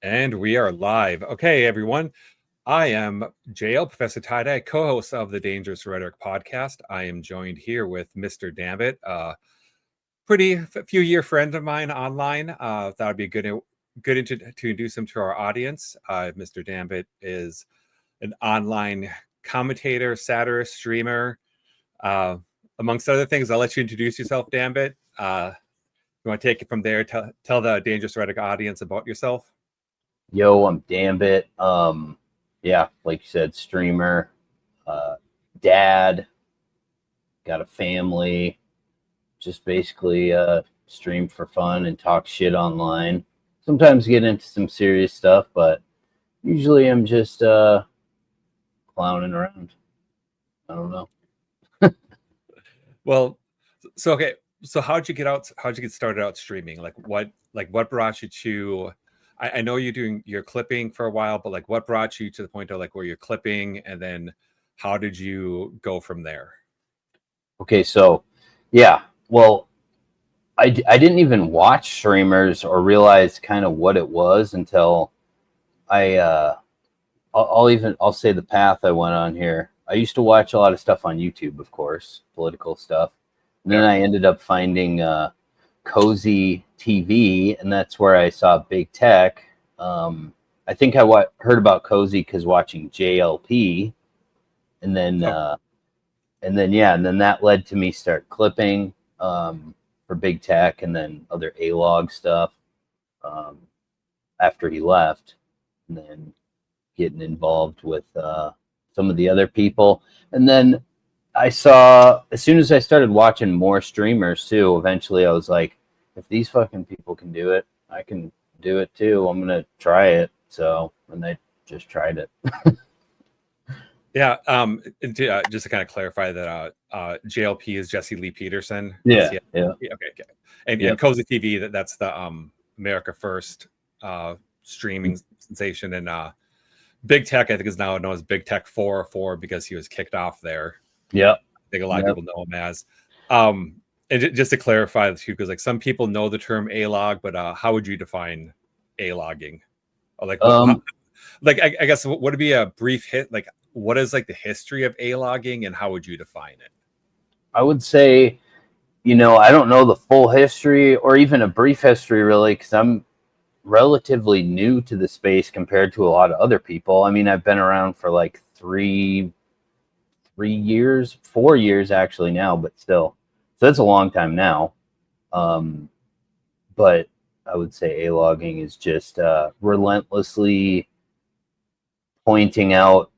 And we are live. Okay, everyone. I am JL, ProfessorTieDye, co-host of the Dangerous Rhetoric podcast. I am joined here with MrDambit, a few year friend of mine online. That would be good to introduce him to our audience. MrDambit is an online commentator, satirist, streamer, amongst other things. I'll let you introduce yourself, Dambit. You want to take it from there? Tell the Dangerous Rhetoric audience about yourself. Yo, I'm Dambit. Yeah, like you said, streamer, dad, got a family, just basically stream for fun and talk shit online. Sometimes get into some serious stuff, but usually I'm just clowning around. I don't know. Well, so okay, so how'd you get started out streaming? What brought you to? I know you're doing your clipping for a while, but like what brought you to the point of like where you're clipping, and then how did you go from there? Okay, so yeah, well, I didn't even watch streamers or realize kind of what it was until I'll say the path I went on here. I used to watch a lot of stuff on YouTube, of course, political stuff. And then I ended up finding Cozy TV, and that's where I saw big tech. I think I heard about Cozy because watching JLP, and then that led to me start clipping for big tech, and then other A-log stuff after he left, and then getting involved with some of the other people. And then I saw, as soon as I started watching more streamers too, eventually I was like, if these fucking people can do it, I can do it too. I'm going to try it. So, and I just tried it. Yeah. Just to kind of clarify that JLP is Jesse Lee Peterson. Yeah. Okay. And Cozy TV, that's the America First streaming sensation, and Big Tech, I think, is now known as Big Tech 404 because he was kicked off there. Yeah, I think a lot of people know him as. And just to clarify the two, because like some people know the term A-log, but how would you define A-logging? Or like, I guess what would be a brief hit? Like, what is like the history of A-logging, and how would you define it? I would say, I don't know the full history or even a brief history really, because I'm relatively new to the space compared to a lot of other people. I mean, I've been around for like 4 years actually now, but still. So that's a long time now. But I would say A-logging is just relentlessly pointing out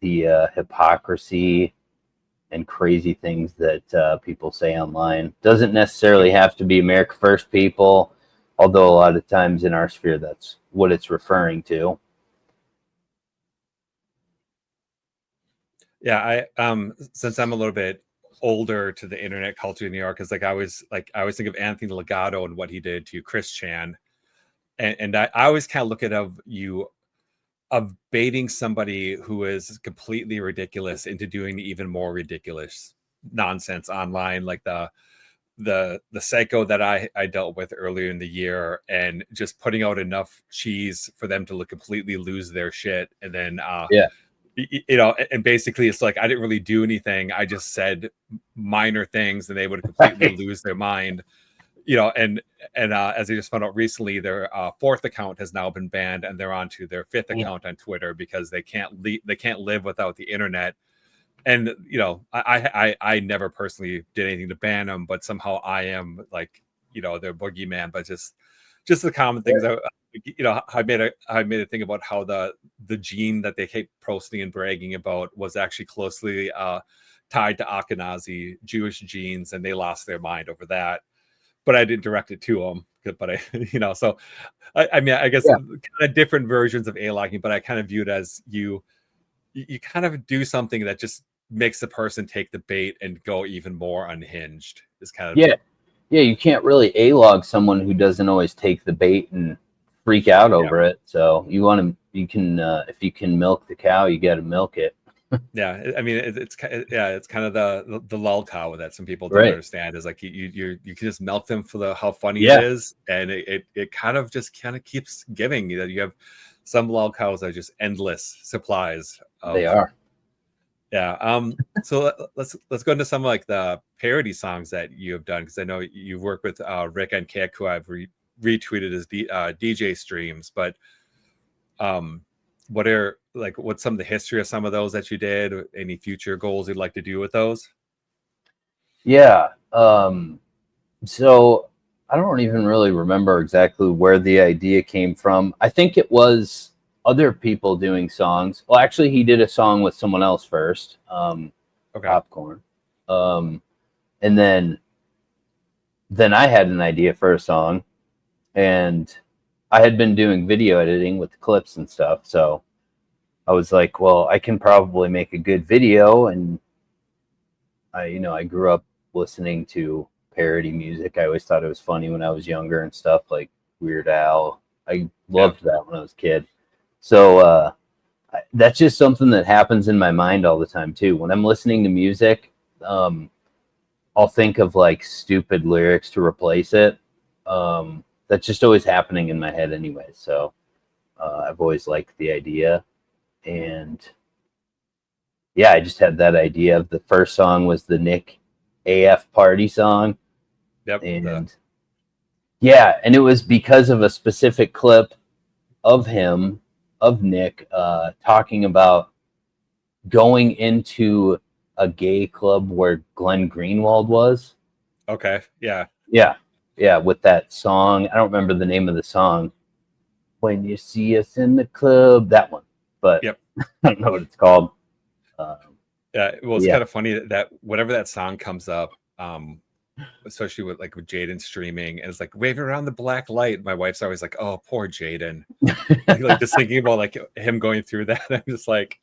the hypocrisy and crazy things that people say online. Doesn't necessarily have to be America First people, although a lot of times in our sphere, that's what it's referring to. Yeah, since I'm a little bit older to the internet culture in New York, is I always think of Anthony Legato and what he did to Chris Chan, and I always kind of look at of baiting somebody who is completely ridiculous into doing even more ridiculous nonsense online, like the psycho that I dealt with earlier in the year, and just putting out enough cheese for them to completely lose their shit. And then, and basically it's like, I didn't really do anything. I just said minor things and they would completely lose their mind, and as I just found out recently, their fourth account has now been banned, and they're on to their fifth account on Twitter because they can't live without the internet. And I never personally did anything to ban them, but somehow I am like their boogeyman. But just the common things. I made a thing about how the gene that they keep posting and bragging about was actually closely tied to Ashkenazi Jewish genes, and they lost their mind over that. But I didn't direct it to them. But I so I mean, I guess kind of different versions of A-logging, but I kind of view it as you kind of do something that just makes the person take the bait and go even more unhinged. Is kind of you can't really A-log someone who doesn't always take the bait and freak out over it. So if you can milk the cow, you got to milk it. Yeah, I mean, yeah, it's kind of the lull cow that some people don't Right. understand is like you can just milk them for the how funny it Yeah, is, and it kind of just kind of keeps giving. You know, you have some lull cows that are just endless supplies they of. are. Yeah. So let's go into some like the parody songs that you have done, because I know you've worked with Rick and Kick, who I've retweeted his DJ streams. But um, what's some of the history of some of those that you did? Any future goals you'd like to do with those? Yeah. So I don't even really remember exactly where the idea came from. I think it was other people doing songs. Well, actually, he did a song with someone else first, Okay. Popcorn, and then I had an idea for a song, and I had been doing video editing with the clips and stuff. So I was like, well, I can probably make a good video, and I grew up listening to parody music. I always thought it was funny when I was younger and stuff, like Weird Al. I Yeah. loved that when I was a kid. So that's just something that happens in my mind all the time too. When I'm listening to music, I'll think of like stupid lyrics to replace it. That's just always happening in my head anyway. So I've always liked the idea, and yeah, I just had that idea. The first song was the Nick AF Party song. Yep. And yeah, and it was because of a specific clip of him, of Nick, talking about going into a gay club where Glenn Greenwald was. Okay. Yeah. Yeah, yeah, with that song. I don't remember the name of the song. When you see us in the club, that one. But Yep. I don't know what it's called. Um, Yeah. Well, it's yeah, kind of funny that whenever that song comes up, especially with Jaden streaming, and it's like waving around the black light. My wife's always like, "Oh, poor Jaden." Like just thinking about like him going through that. I'm just like,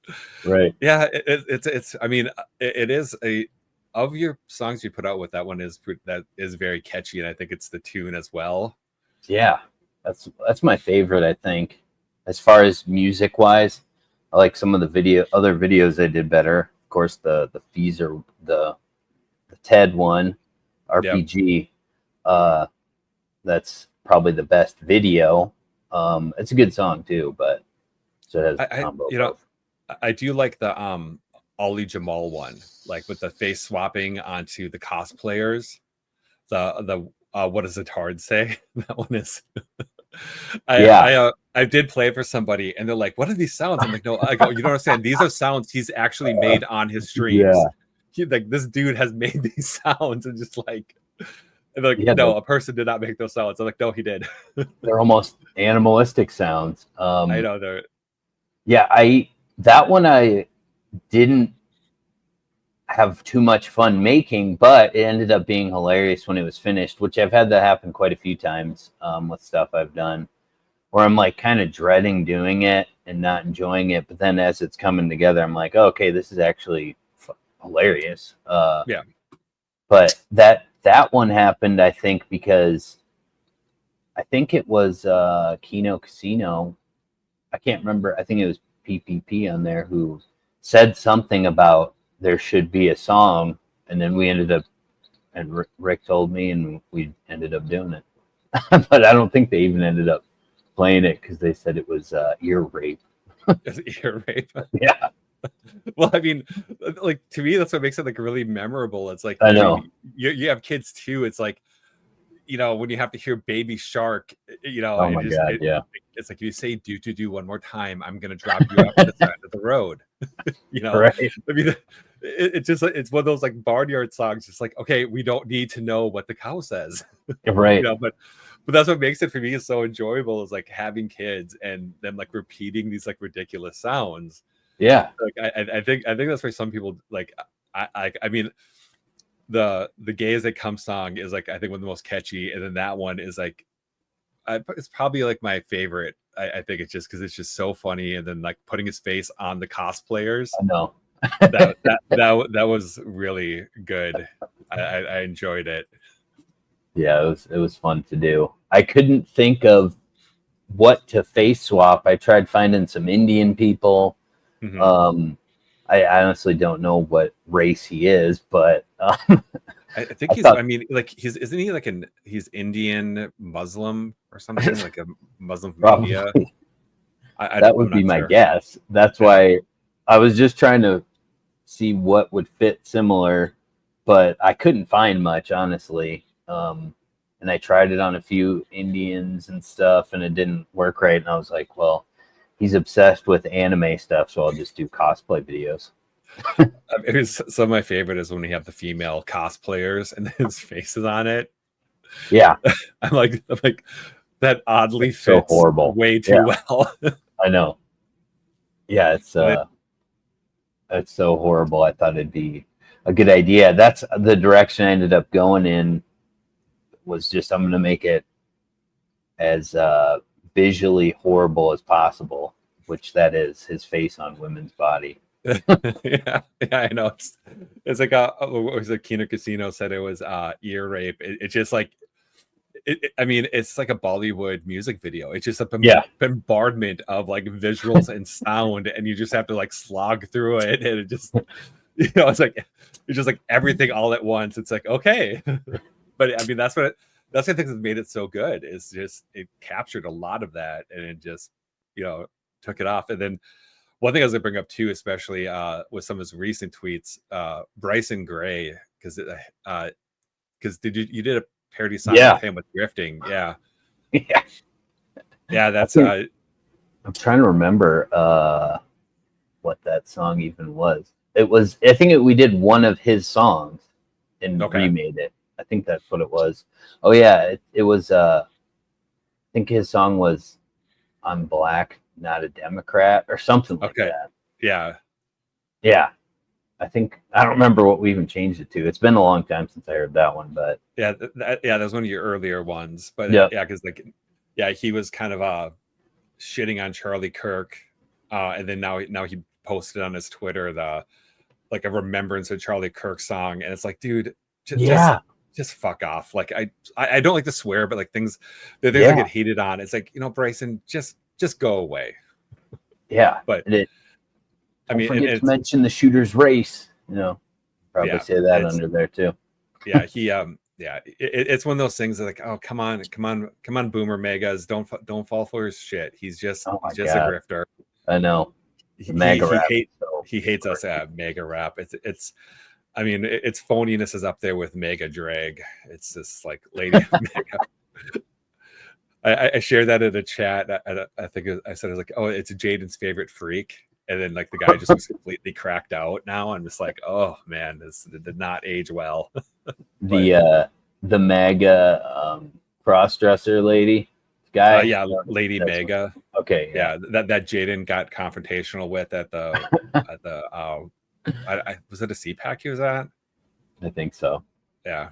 right. yeah, it's. I mean, it is a of your songs you put out with that one that is very catchy, and I think it's the tune as well. Yeah, that's my favorite. I think, as far as music wise, I like some of the other videos I did better. Of course, the Feezer, the Ted one, Yep. RPG. Uh, that's probably the best video. It's a good song too, but so it has the I combo of you know both. I do like the Ollie Jamal one, like with the face swapping onto the cosplayers. The what does it hard say? That one is. Yeah, I did play it for somebody, and they're like, "What are these sounds?" I'm like, "No, I go, you don't understand. These are sounds he's actually made on his streams. yeah, Like this dude has made these sounds, and just like, and they're like, yeah. no, a person did not make those sounds. I'm like, no, he did. They're almost animalistic sounds. I know they're Yeah, I that one I didn't have too much fun making, but it ended up being hilarious when it was finished, which I've had that happen quite a few times with stuff I've done, where I'm like kind of dreading doing it and not enjoying it, but then as it's coming together, I'm like, oh, okay, this is actually hilarious. yeah, But that one happened, I think, because I think it was Kino Casino. I can't remember. I think it was PPP on there who said something about there should be a song, and then we ended up, and Rick told me, and we ended up doing it. But I don't think they even ended up playing it because they said it was ear rape. ear rape. Yeah, Well, I mean, like to me, that's what makes it like really memorable. It's like, I I know. mean, you have kids too. It's like, when you have to hear Baby Shark, Oh my God, yeah, it's like you say do one more time, I'm gonna drop you off at the side of the road. right, I mean, it's just like it's one of those like barnyard songs. It's like, okay, we don't need to know what the cow says, right, but that's what makes it for me so enjoyable is like having kids and them like repeating these like ridiculous sounds. yeah, Like I think that's why some people like I mean the gay as they come song is like I think one of the most catchy, and then that one is like it's probably like my favorite. I think it's just because it's just so funny, and then like putting his face on the cosplayers. I know. That was really good. I enjoyed it. Yeah, it was fun to do. I couldn't think of what to face swap. I tried finding some Indian people. Mhm. Um, I honestly don't know what race he is, but I think I he's. thought I mean, like isn't he like he's Indian Muslim or something, like a Muslim from India? probably I'm that would be not my sure. guess. That's Yeah. why I was just trying to see what would fit similar, but I couldn't find much, honestly. And I tried it on a few Indians and stuff, and it didn't work right. And I was like, well, he's obsessed with anime stuff, so I'll just do cosplay videos. It was some of my favorite is when we have the female cosplayers and his face is on it. Yeah, I'm like that oddly it's so fits horrible. way Yeah, too well. I know. Yeah, And it, it's so horrible. I thought it'd be a good idea. That's the direction I ended up going in. Was just I'm gonna make it as visually horrible as possible, which that is his face on women's body. yeah, I know. It's like what was it? Kino Casino said it was ear rape. It's just like I mean, it's like a Bollywood music video. It's just a Yeah, bombardment of like visuals and sound, and you just have to like slog through it, and it just it's just like everything all at once. It's like okay, but I mean that's what I think has made it so good. Is just it captured a lot of that, and it just took it off. And then one thing I was gonna bring up too, especially with some of his recent tweets, Bryson Gray, because you did a parody song yeah, with him with drifting, yeah, yeah. yeah. That's I'm trying to remember what that song even was. It was I think we did one of his songs and okay. remade it. I think that's what it was. Oh yeah, it was. I think his song was "I'm Black, Not a Democrat" or something like Okay, that. yeah, Yeah, I don't remember what we even changed it to. It's been a long time since I heard that one, but yeah, that was one of your earlier ones, but yeah, yeah, because like yeah, he was kind of shitting on Charlie Kirk, and then now he posted on his Twitter the like a remembrance of Charlie Kirk song, and it's like, dude, yeah, just fuck off. Like I don't like to swear, but like things I yeah, get heated on. It's like Bryson, just go away. yeah. But And I don't mean, forget to it's mention the shooter's race. Probably yeah, say that it's under there too. yeah he yeah it's one of those things that like, oh come on Boomer Megas, don't fall for his shit. Oh He's my just a god, grifter. I know. The he MAGA he rap is hate so he hates us crazy. at mega rap. It's I mean, its phoniness is up there with mega drag. It's just like lady mega. I shared that in a chat. I think I said it was like, oh, it's Jaden's favorite freak, and then like the guy just was completely cracked out. Now I'm just like, oh man, this did not age well. But The MAGA cross dresser lady guy. yeah, Lady That's Mega. okay. Yeah, Yeah, that Jaden got confrontational with at the was it a CPAC he was at? I think so. Yeah,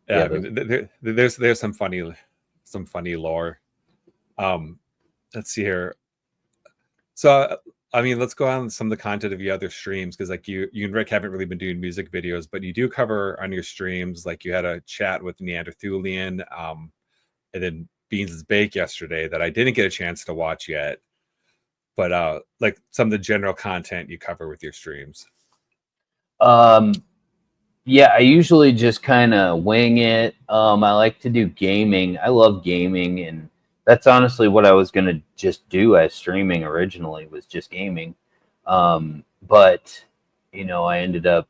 yeah. Yeah, I mean, there's some funny lore. Let's see here. So I mean, let's go on some of the content of your other streams, because like you and Rick haven't really been doing music videos, but you do cover on your streams. Like you had a chat with Neanderthulian, and then Beans' Bake yesterday that I didn't get a chance to watch yet. But like some of the general content you cover with your streams. Yeah, I usually just kind of wing it. I like to do gaming. I love gaming, and that's honestly what I was gonna just do as streaming originally, was just gaming. But I ended up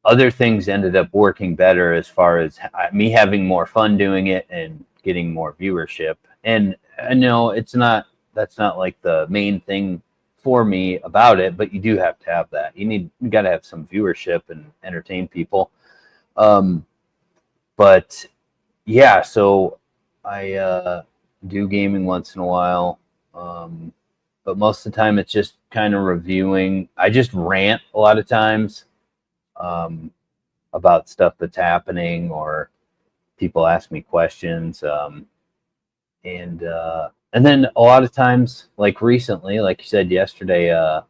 other things ended up working better as far as me having more fun doing it and getting more viewership. And I know that's not like the main thing for me about it, but you do have to have that. You got to have some viewership and entertain people. But yeah, so I do gaming once in a while. But most of the time it's just kind of reviewing. I just rant a lot of times about stuff that's happening, or people ask me questions. And then a lot of times, like recently, like you said yesterday, I'll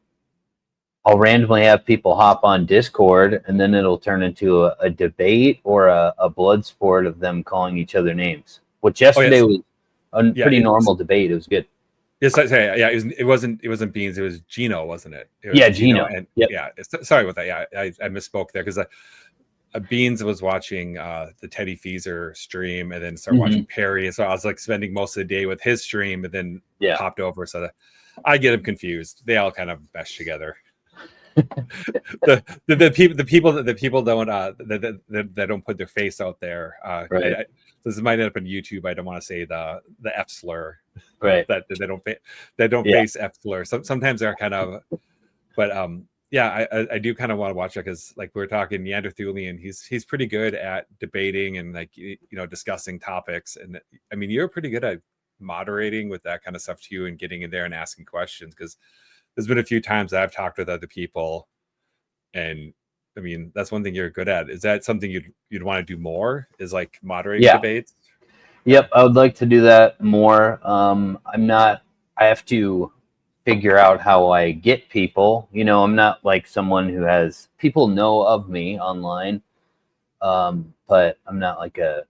randomly have people hop on Discord, and then it'll turn into a debate or a blood sport of them calling each other names. Which Oh yesterday yes, was a yeah. pretty normal debate. It was good. Yes, yeah. It wasn't Beans. It was Gino, wasn't it? It was Yeah, Gino, Gino. and Yep. yeah. Sorry about that. Yeah, I misspoke there because Beans was watching the Teddy Feezer stream, and then started watching Perry. And so I was like spending most of the day with his stream, and then popped over. So I get them confused. They all kind of mesh together. the people don't that don't put their face out there. Right. This might end up on YouTube. I don't want to say the F slur. Right. That they don't face F slur. Sometimes they're kind of, but yeah, I do kind of want to watch it because like we were talking Neanderthalian, he's pretty good at debating and like discussing topics, and I mean you're pretty good at moderating with that kind of stuff too, and getting in there and asking questions, because there's been a few times that I've talked with other people, and I mean that's one thing you're good at. Is that something you'd want to do more? Is like moderating debates? Yep, I would like to do that more. I have to figure out how I get people. I'm not like someone who has people know of me online, but I'm not like a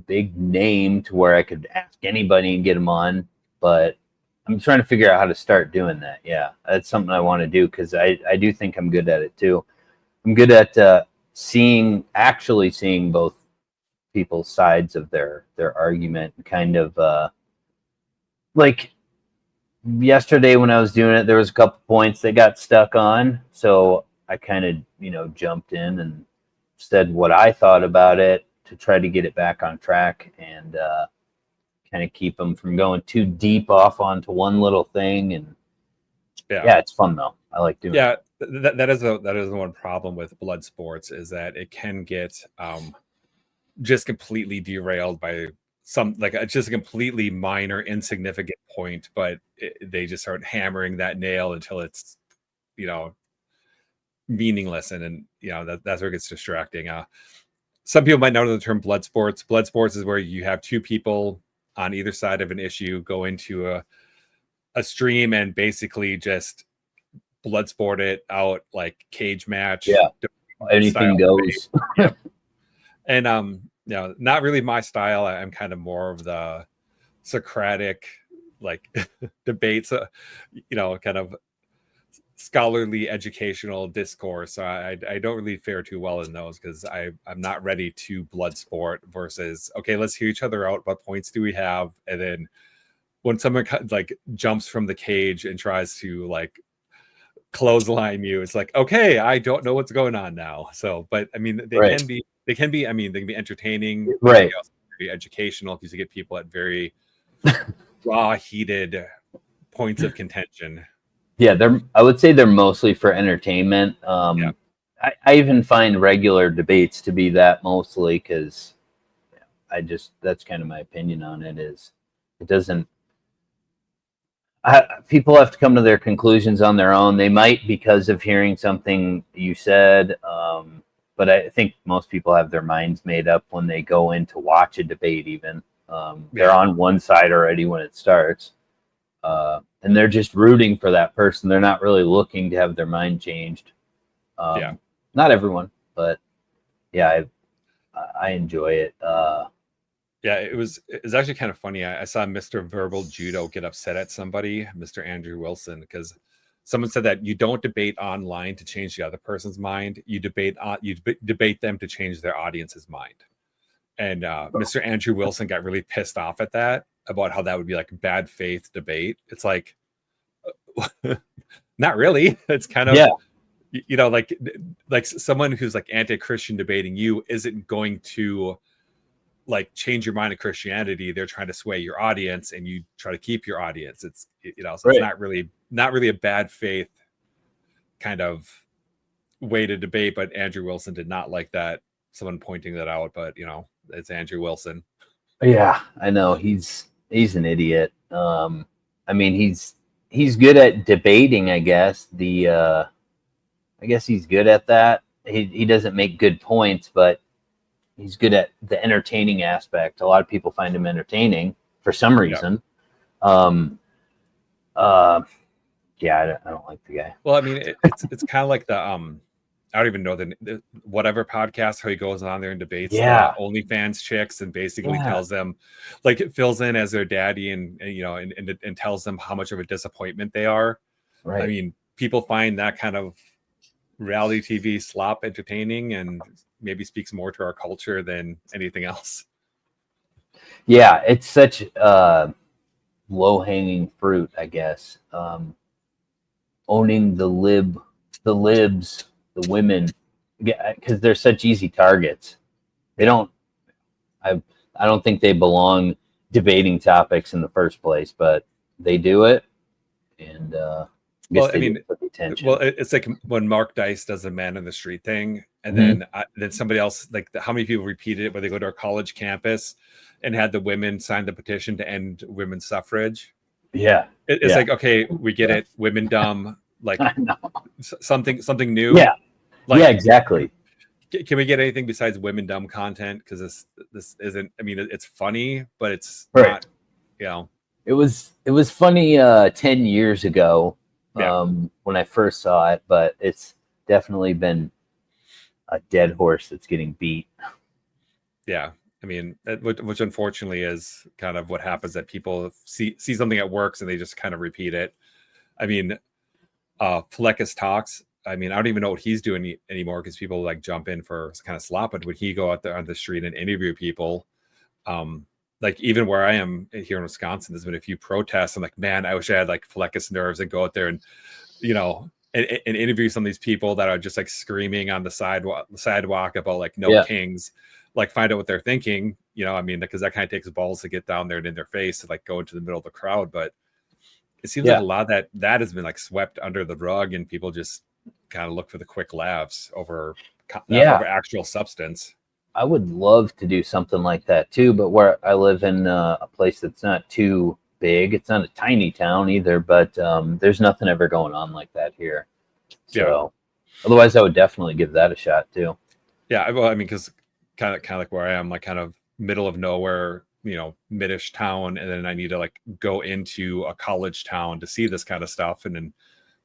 big name to where I could ask anybody and get them on. But I'm trying to figure out how to start doing that. Yeah, that's something I want to do because I do think I'm good at it too. I'm good at actually seeing both people's sides of their argument, kind of like yesterday when I was doing it, there was a couple points that got stuck on, so I kind of jumped in and said what I thought about it to try to get it back on track and kind of keep them from going too deep off onto one little thing. And yeah, it's fun though. I like doing it. That is the one problem with blood sports, is that it can get just completely derailed by just a completely minor insignificant point, but they just start hammering that nail until it's meaningless, and then that's where it gets distracting. Some people might know the term blood sports. Blood sports is where you have two people on either side of an issue go into a stream and basically just blood sport it out, like cage match. Anything goes. And not really my style. I'm kind of more of the Socratic, like debates, kind of scholarly educational discourse. So I don't really fare too well in those, because I'm not ready to blood sport versus, okay, let's hear each other out. What points do we have? And then when someone like jumps from the cage and tries to like clothesline you, it's like, okay, I don't know what's going on now. So, but I mean, they can be entertaining, right? Very educational, because you get people at very raw, heated points of contention. Yeah, I would say they're mostly for entertainment. I even find regular debates to be that mostly, because that's kind of my opinion on it. Is it doesn't. People have to come to their conclusions on their own. They might because of hearing something you said, but I think most people have their minds made up when they go in to watch a debate. Even they're on one side already when it starts, and they're just rooting for that person. They're not really looking to have their mind changed. Not everyone, but yeah, I enjoy it. It was actually kind of funny. I saw Mr. Verbal Judo get upset at somebody, Mr. Andrew Wilson, because someone said that you don't debate online to change the other person's mind. You debate them to change their audience's mind. And Mr. Andrew Wilson got really pissed off at that, about how that would be like bad faith debate. It's like, not really. It's kind of, like someone who's like anti-Christian debating you isn't going to like change your mind of Christianity. They're trying to sway your audience, and you try to keep your audience. It's so it's not really a bad faith kind of way to debate. But Andrew Wilson did not like that, someone pointing that out. But it's Andrew Wilson. Yeah, I know he's an idiot. I mean, he's good at debating, I guess. I guess he's good at that. He doesn't make good points, but he's good at the entertaining aspect. A lot of people find him entertaining for some reason. I don't like the guy. Well, I mean, it's kind of like the I don't even know the whatever podcast, how he goes on there and debates Yeah. the OnlyFans chicks and basically Yeah. tells them, like, it fills in as their daddy and you know and tells them how much of a disappointment they are. Right. I mean, people find that kind of reality TV slop entertaining and maybe speaks more to our culture than anything else. Yeah, it's such low-hanging fruit, I guess. Owning the libs, the women, because they're such easy targets. They don't. I don't think they belong debating topics in the first place, but they do it, and I guess Well, I they do mean, it for the attention. well, it's like when Mark Dice does the man in the street thing, and Mhm. then somebody else, like how many people repeated it where they go to our college campus and had the women sign the petition to end women's suffrage. Yeah, It's yeah, like, okay, we get yeah. it, women dumb, like I know. something new. Yeah, Like, yeah, exactly. can we get anything besides women dumb content? Because this isn't. I mean, it's funny, but it's Right. not. You know. It was funny 10 years ago Yeah. when I first saw it, but it's definitely been a dead horse that's getting beat. Yeah. I mean, which unfortunately is kind of what happens, that people see something that works and they just kind of repeat it. I mean, Fleckis talks. I mean, I don't even know what he's doing anymore because people like jump in for kind of slop. But would he go out there on the street and interview people? Like even where I am here in Wisconsin, there's been a few protests. I'm like, man, I wish I had like Fleckis nerves and go out there and, you know, and interview some of these people that are just like screaming on the sidewalk about like no Yeah. kings, like find out what they're thinking. You know, I mean, because that kind of takes balls to get down there and in their face to like go into the middle of the crowd. But it seems like a lot of that has been like swept under the rug, and people just kind of look for the quick laughs over actual substance. I would love to do something like that too, but where I live in a place that's not too big, it's not a tiny town either, but there's nothing ever going on like that here. So otherwise I would definitely give that a shot too. Yeah, well, I mean, because kind of like where I am, like kind of middle of nowhere, you know, midish town, and then I need to like go into a college town to see this kind of stuff. And then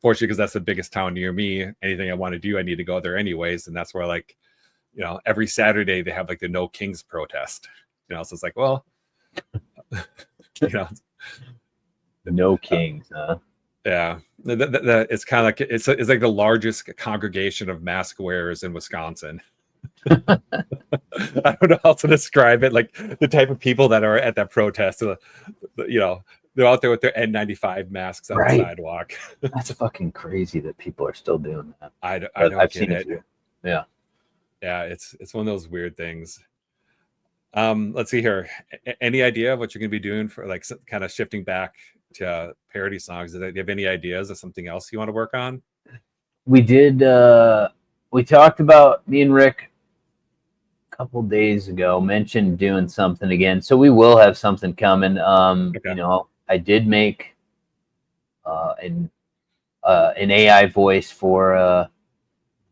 fortunately, because that's the biggest town near me, anything I want to do, I need to go there anyways. And that's where, like, you know, every Saturday they have like the No Kings protest. You know, so it's like, well, you know, No kings, huh? yeah, it's kind of like it's like the largest congregation of mask wearers in Wisconsin. I don't know how to describe it. Like the type of people that are at that protest, you know, they're out there with their N95 masks on the sidewalk. That's fucking crazy that people are still doing that. I don't I've get seen it. Yeah. Yeah, it's one of those weird things. Let's see here. Any idea of what you're going to be doing for like kind of shifting back to parody songs? Do you have any ideas of something else you want to work on? We did. We talked about, me and Rick a couple days ago mentioned doing something again, so we will have something coming. Okay. You know, I did make an AI voice for a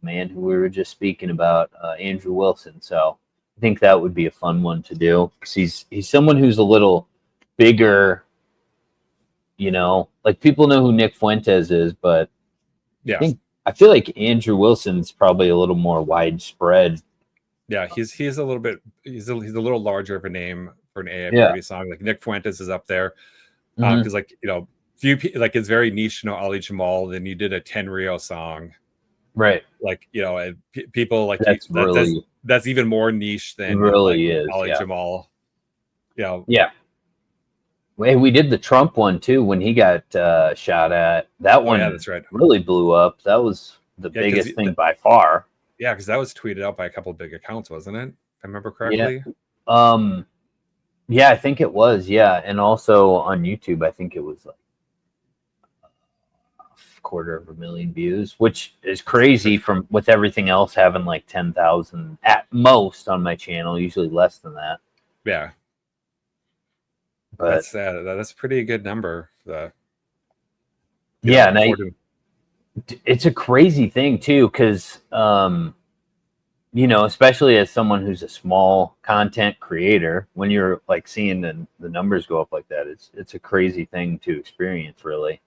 man who we were just speaking about, Andrew Wilson. So I think that would be a fun one to do, because he's someone who's a little bigger. You know, like people know who Nick Fuentes is, but Yeah, I feel like Andrew Wilson's probably a little more widespread. yeah, he's a little bit he's a little larger of a name for an AI parody song. Like Nick Fuentes is up there because like, you know, like it's very niche. You know, Ali Jamal. Then you did a Tenrio song, Right? like, you know, and people like that's even more niche than like Ali Jamal. You know, yeah. Hey, we did the Trump one too when he got shot at. That one, yeah, that's right, really blew up. That was the biggest thing by far. Yeah, because that was tweeted out by a couple of big accounts, wasn't it? If I remember correctly. Yeah. Yeah, I think it was. Yeah, and also on YouTube, I think it was like 250,000 views, which is crazy from with everything else having like 10,000 at most on my channel. Usually less than that. Yeah. But that's a pretty good number. Yeah, and it's a crazy thing too, because you know, especially as someone who's a small content creator, when you're like seeing the numbers go up like that, it's a crazy thing to experience, really.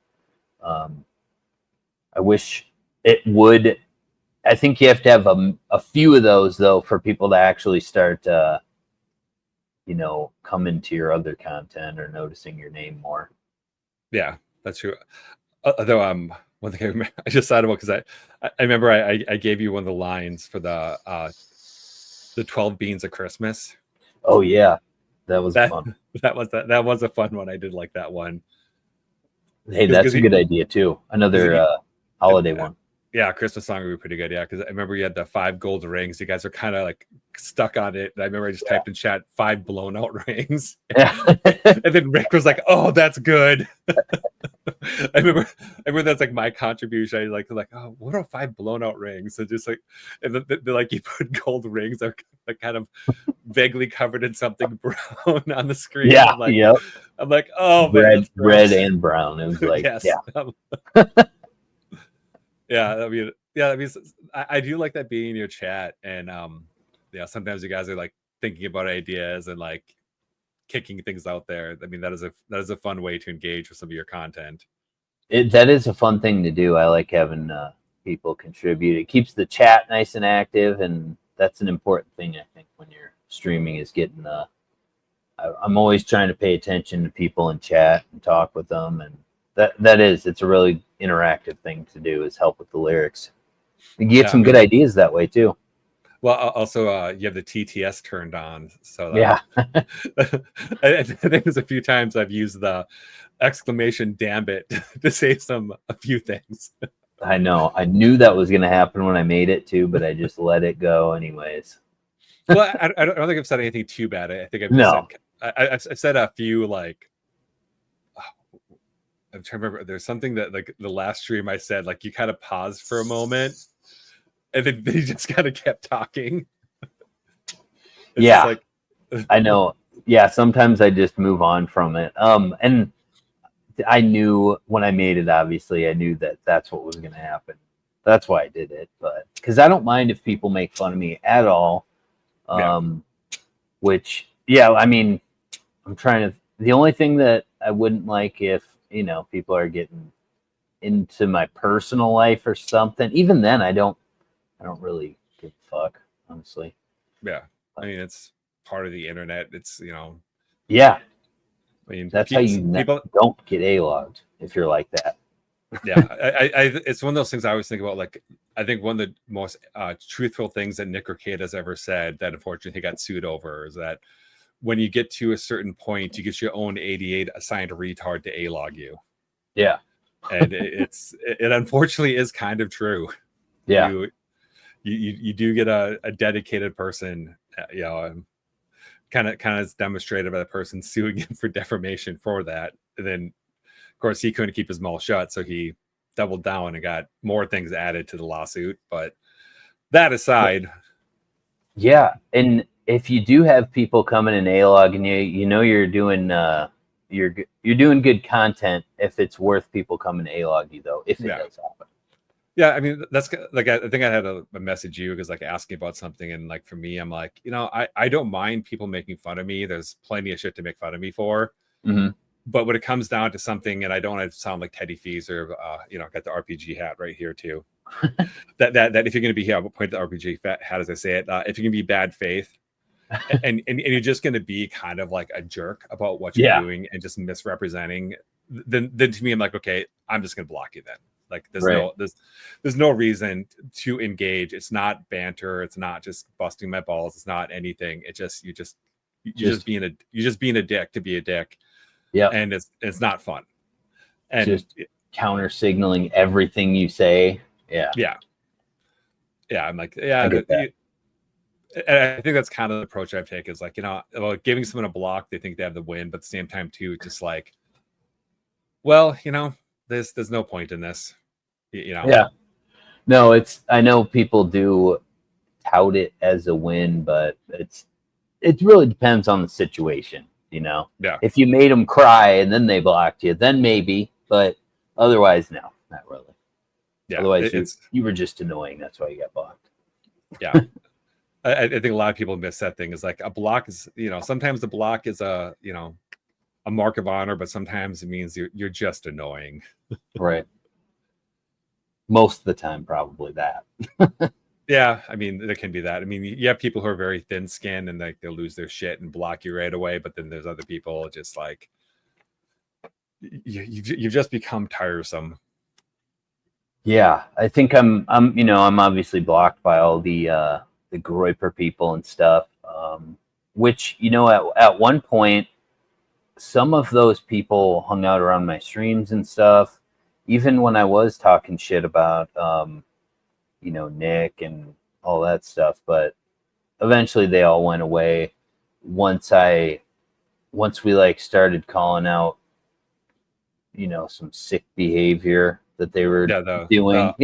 I wish it would I think you have to have a few of those though for people to actually start, coming to your other content or noticing your name more. Yeah, that's true. Although one thing I just thought about, because I remember I gave you one of the lines for the 12 Beans of Christmas. Oh yeah, that was fun. That was a fun one. I did like that one. Hey, that's a good idea too. Another holiday one. Yeah, Christmas song would be pretty good. Yeah, because I remember you had the 5 gold rings. You guys are kind of like stuck on it. And I remember I just typed in chat 5 blown out rings. Yeah. And then Rick was like, "Oh, that's good." I remember that's like my contribution. I like, oh, what are 5 blown out rings? So just like, and they're like, you put gold rings that are like kind of vaguely covered in something brown on the screen. Yeah. I'm like, oh, man, that's red and brown. It was like, yes. Yeah. I mean, I do like that being in your chat, and sometimes you guys are like thinking about ideas and like kicking things out there. I mean, that is a fun way to engage with some of your content. That is a fun thing to do. I like having people contribute. It keeps the chat nice and active, and that's an important thing, I think, when you're streaming, is getting I'm always trying to pay attention to people in chat and talk with them, and it's a really interactive thing to do, is help with the lyrics. You get some good ideas that way too. Well, also you have the TTS turned on, so yeah. I think there's a few times I've used the !Dambit to say a few things. I know. I knew that was going to happen when I made it too, but I just let it go anyways. Well, I don't think I've said anything too bad. I think I've said a few, like, I'm trying to remember. There's something that, like, the last stream I said, like, you kind of paused for a moment, and then they just kind of kept talking. Yeah, I know. Yeah, sometimes I just move on from it. And I knew when I made it, obviously, I knew that that's what was going to happen. That's why I did it. But because I don't mind if people make fun of me at all. Which, I mean, the only thing that I wouldn't like, if, people are getting into my personal life or something, even then I don't really give a fuck, honestly. Yeah. I mean, it's part of the internet. It's, yeah. I mean, that's how you don't get A-logged, if you're like that. Yeah. It's one of those things I always think about. Like, I think one of the most truthful things that Nick Arcade has ever said, that unfortunately he got sued over, is that when you get to a certain point, you get your own 88 assigned retard to A-log you. Yeah. And it unfortunately is kind of true. Yeah. You do get a dedicated person, kind of is demonstrated by the person suing him for defamation for that. And then, of course, he couldn't keep his mouth shut, so he doubled down and got more things added to the lawsuit. But that aside, yeah, and if you do have people coming in A-log, and you're doing you're doing good content, if it's worth people coming to A-log you, though, if it does happen. Yeah, I mean, that's like, I think I had a message you, because like asking about something, and like for me, I'm like, I don't mind people making fun of me. There's plenty of shit to make fun of me for. Mm-hmm. But when it comes down to something, and I don't want to sound like Teddy Fees, or got the RPG hat right here too. that if you're going to be here, I'll point to the RPG hat as I say it. If you're going to be bad faith, and you're just going to be kind of like a jerk about what you're doing and just misrepresenting, then to me, I'm like, okay, I'm just going to block you then. Like, there's no reason to engage. It's not banter. It's not just busting my balls. It's not anything. It just you're just being a dick to be a dick. Yeah, and it's not fun. And just counter signaling everything you say. Yeah. I'm like, I get that. And I think that's kind of the approach I've taken, is like, about giving someone a block. They think they have the win, but at the same time too, just like, well, there's no point in this, Yeah, no, I know people do tout it as a win, but it really depends on the situation. Yeah. If you made them cry and then they blocked you, then maybe, but otherwise, no, not really. Yeah. Otherwise, you were just annoying. That's why you got blocked. Yeah. I think a lot of people miss that thing. Is like, a block is, sometimes the block is a mark of honor, but sometimes it means you're just annoying. Right. Most of the time, probably that. Yeah, I mean, there can be that. I mean, you have people who are very thin-skinned and like they'll lose their shit and block you right away. But then there's other people just like you've just become tiresome. Yeah, I think I'm obviously blocked by all the Groiper people and stuff. Which at one point, some of those people hung out around my streams and stuff. Even when I was talking shit about Nick and all that stuff, but eventually they all went away once we like started calling out some sick behavior that they were doing.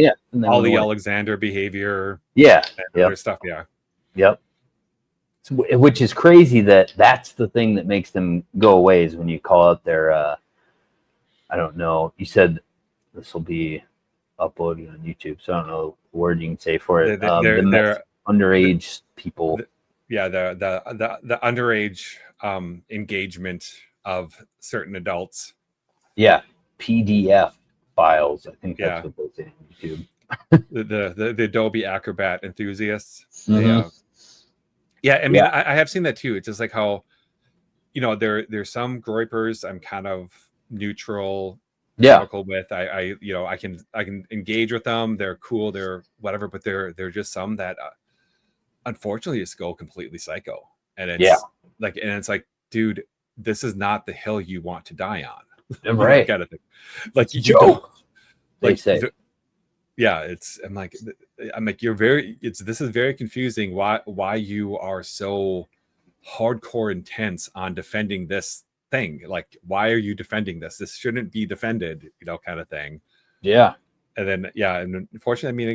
All the Alexander behavior. Yeah. And other stuff. Yeah. Yep. Which is crazy that's the thing that makes them go away is when you call out their I don't know, you said this will be uploaded on YouTube, so I don't know the word you can say for it. They're underage people. The underage engagement of certain adults. Yeah, PDF files. I think that's what they say on YouTube. the Adobe Acrobat enthusiasts. Mm-hmm. Yeah, I mean, I have seen that too. It's just like how, there's some groypers I'm kind of neutral, chemical with. I can engage with them. They're cool. They're whatever, but they're just some that unfortunately just go completely psycho. And it's like, dude, this is not the hill you want to die on. Right. Kind of thing. Like you joke. Like say. Yeah, I'm like this is very confusing why you are so hardcore intense on defending this thing. Like, why are you defending this? This shouldn't be defended, kind of thing. Yeah. And then and unfortunately, I mean,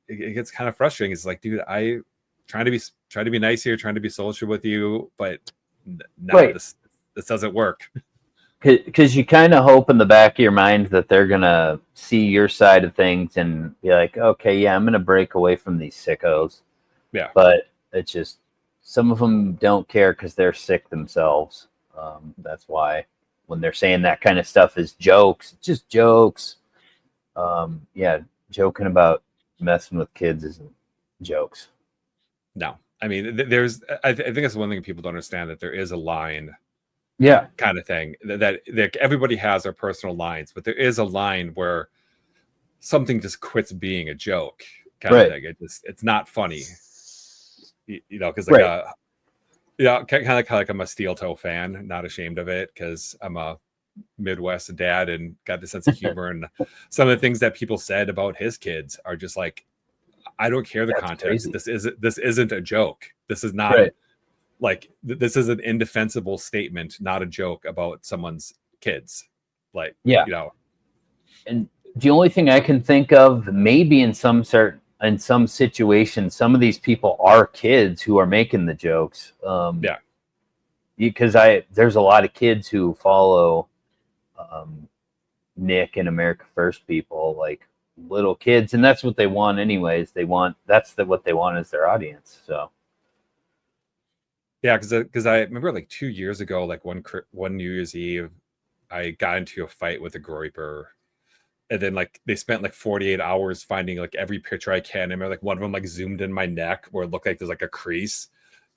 it gets kind of frustrating. It's like, dude, I try to be nice here, trying to be social with you, but this doesn't work. Because you kind of hope in the back of your mind that they're gonna see your side of things and be like, okay, yeah, I'm gonna break away from these sickos. Yeah. But it's just some of them don't care because they're sick themselves. That's why when they're saying that kind of stuff is jokes, it's just jokes. Joking about messing with kids isn't jokes. No, I mean, I think that's one thing people don't understand, that there is a line. Yeah, kind of thing that everybody has their personal lines, but there is a line where something just quits being a joke kind of thing. It's not funny, because kind of like I'm a steel toe fan, not ashamed of it, because I'm a Midwest dad and got the sense of humor. And some of the things that people said about his kids are just like, I don't care the context. Crazy. This isn't a joke. This is not. Right. Like, this is an indefensible statement, not a joke about someone's kids. Like, And the only thing I can think of, maybe in some situations, some of these people are kids who are making the jokes. Because there's a lot of kids who follow Nick and America First people, like little kids, and that's what they want anyways. What they want is their audience. So. Yeah, because I remember like 2 years ago, like one New Year's Eve, I got into a fight with a groiper, and then like they spent like 48 hours finding like every picture I can. I remember like one of them like zoomed in my neck where it looked like there's like a crease,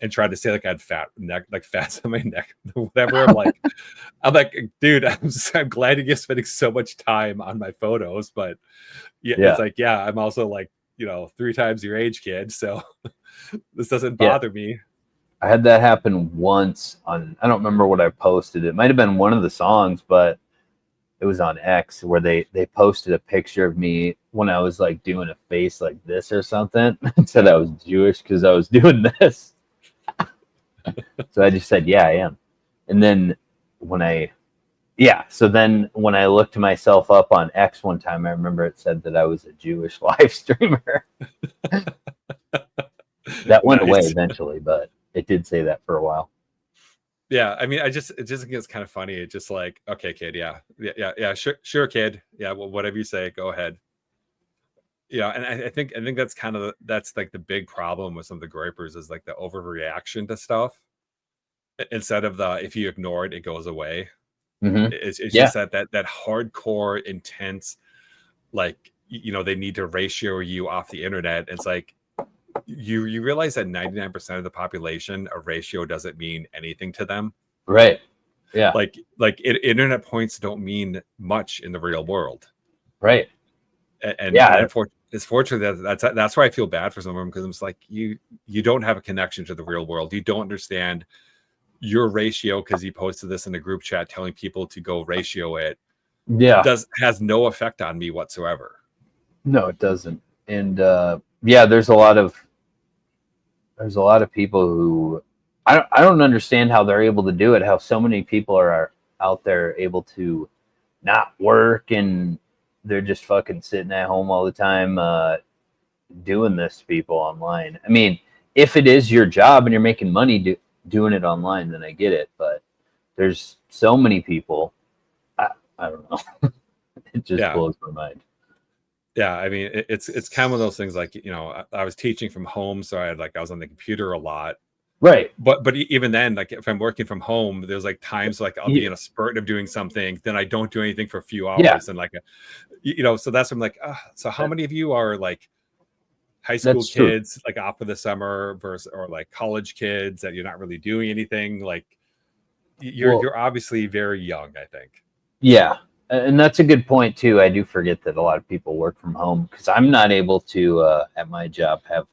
and tried to say like I had fat neck, like fats on my neck, whatever. I'm like, dude, I'm glad you're spending so much time on my photos, but it's like, I'm also like 3 times your age, kid, so this doesn't bother me. I had that happen once on, I don't remember what I posted. It might have been one of the songs, but it was on X where they posted a picture of me when I was like doing a face like this or something and said I was Jewish because I was doing this. So I just said, yeah, I am. And then when I looked myself up on X one time, I remember it said that I was a Jewish live streamer. That went away eventually, but it did say that for a while. Yeah, I mean, it just think it's kind of funny. It's just like, okay, kid, yeah, sure, kid, yeah, well, whatever you say, go ahead. And I think that's like the big problem with some of the groypers is like the overreaction to stuff. Instead of if you ignore it, it goes away. Mm-hmm. It's just that hardcore, intense, like they need to ratio you off the internet. It's like, you realize that 99% of the population, a ratio doesn't mean anything to them. Right. Yeah. Internet points don't mean much in the real world. Right. And yeah, it's fortunate that's why I feel bad for some of them, because it's like you don't have a connection to the real world. You don't understand your ratio because you posted this in a group chat telling people to go ratio it. Yeah. Has no effect on me whatsoever. No, it doesn't. And yeah, there's a lot of people who I don't understand how they're able to do it. How so many people are out there able to not work and they're just fucking sitting at home all the time doing this to people online. I mean, if it is your job and you're making money doing it online, then I get it. But there's so many people. I don't know. It just blows my mind. Yeah, I mean, it's kind of one of those things, like, I was teaching from home, so I was on the computer a lot. Right. But even then, like, if I'm working from home, there's like times like I'll be in a spurt of doing something, then I don't do anything for a few hours, and like, so that's when I'm like, so how many of you are like high school kids, like off for the summer, or like college kids that you're not really doing anything? Like, you're obviously very young, I think. Yeah. And that's a good point too. I do forget that a lot of people work from home, because I'm not able to, at my job, have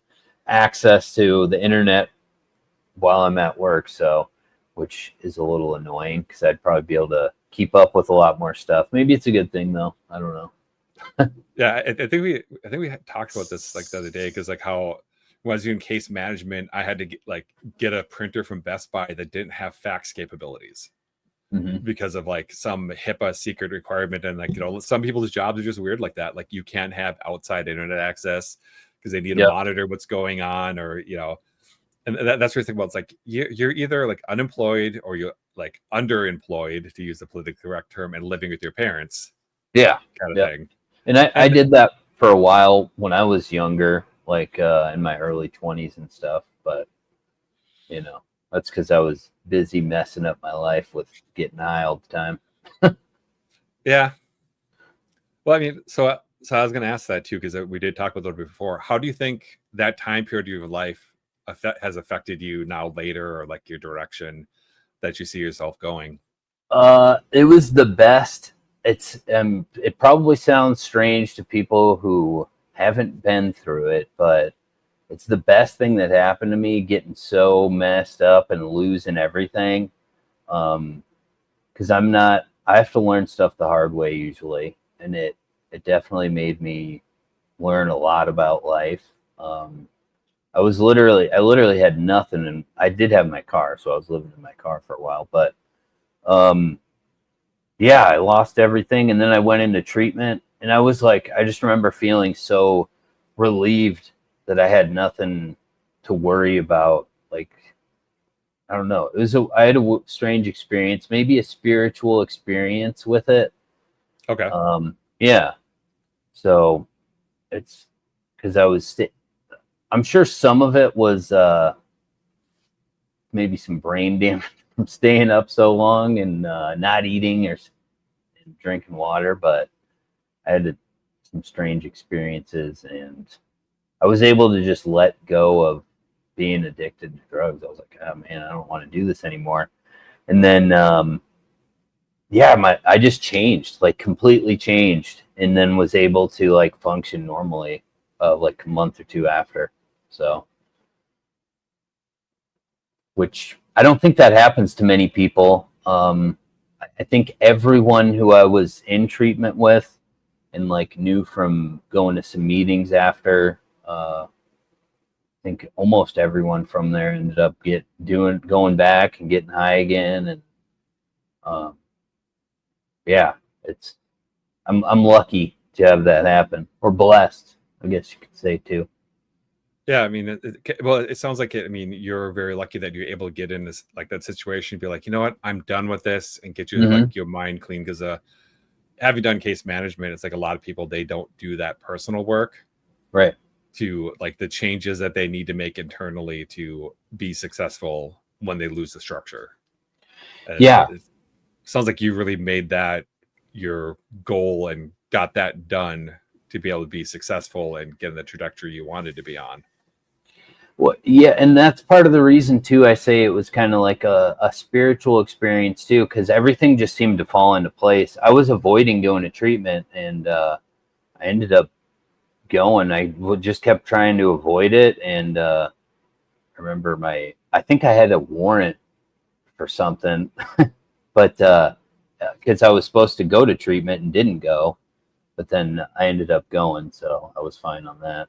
access to the internet while I'm at work. So, which is a little annoying, because I'd probably be able to keep up with a lot more stuff. Maybe it's a good thing though. I don't know. Yeah, I think we talked about this like the other day, because like how when I was doing case management, I had to get a printer from Best Buy that didn't have fax capabilities. Mm-hmm. Because of like some HIPAA secret requirement, and like, some people's jobs are just weird like that. Like, you can't have outside internet access because they need to monitor what's going on, or and that's what I think about. It's like you're either like unemployed or you're like underemployed, to use the politically correct term, and living with your parents. Yeah, kind of thing. And I did that for a while when I was younger, like in my early 20s and stuff. But that's because I was busy messing up my life with getting high all the time. Yeah. Well, I mean, so I was going to ask that too, because we did talk about it a little bit before. How do you think that time period of your life has affected you now later, or like your direction that you see yourself going? It was the best. It probably sounds strange to people who haven't been through it, but it's the best thing that happened to me, getting so messed up and losing everything. Because I have to learn stuff the hard way usually. And it definitely made me learn a lot about life. I literally had nothing, and I did have my car, so I was living in my car for a while. But yeah, I lost everything, and then I went into treatment, and I was like, I just remember feeling so relieved that I had nothing to worry about. Like, I don't know. I had a strange experience, maybe a spiritual experience with it. Okay. Yeah. So it's because I'm sure some of it was maybe some brain damage from staying up so long and not eating or drinking water, but I had some strange experiences, and I was able to just let go of being addicted to drugs. I was like, oh man, I don't want to do this anymore. And then I just changed, like completely changed, and then was able to like function normally like a month or two after. So, which I don't think that happens to many people. I think everyone who I was in treatment with and like knew from going to some meetings after, I think almost everyone from there ended up going back and getting high again. And yeah, I'm lucky to have that happen, or blessed, I guess you could say too. Yeah, I mean, it sounds like it. I mean, you're very lucky that you're able to get in this, like, that situation and be like, you know what, I'm done with this, and get like your mind clean. Because having done case management, it's like a lot of people, they don't do that personal work, right? To like the changes that they need to make internally to be successful when they lose the structure. It sounds like you really made that your goal and got that done to be able to be successful and get in the trajectory you wanted to be on. Well, yeah, and that's part of the reason too. I say it was kind of like a spiritual experience too, because everything just seemed to fall into place. I was avoiding going to treatment, and I ended up going. I just kept trying to avoid it, and I remember I think I had a warrant for something, but because I was supposed to go to treatment and didn't go, but then I ended up going, so I was fine on that.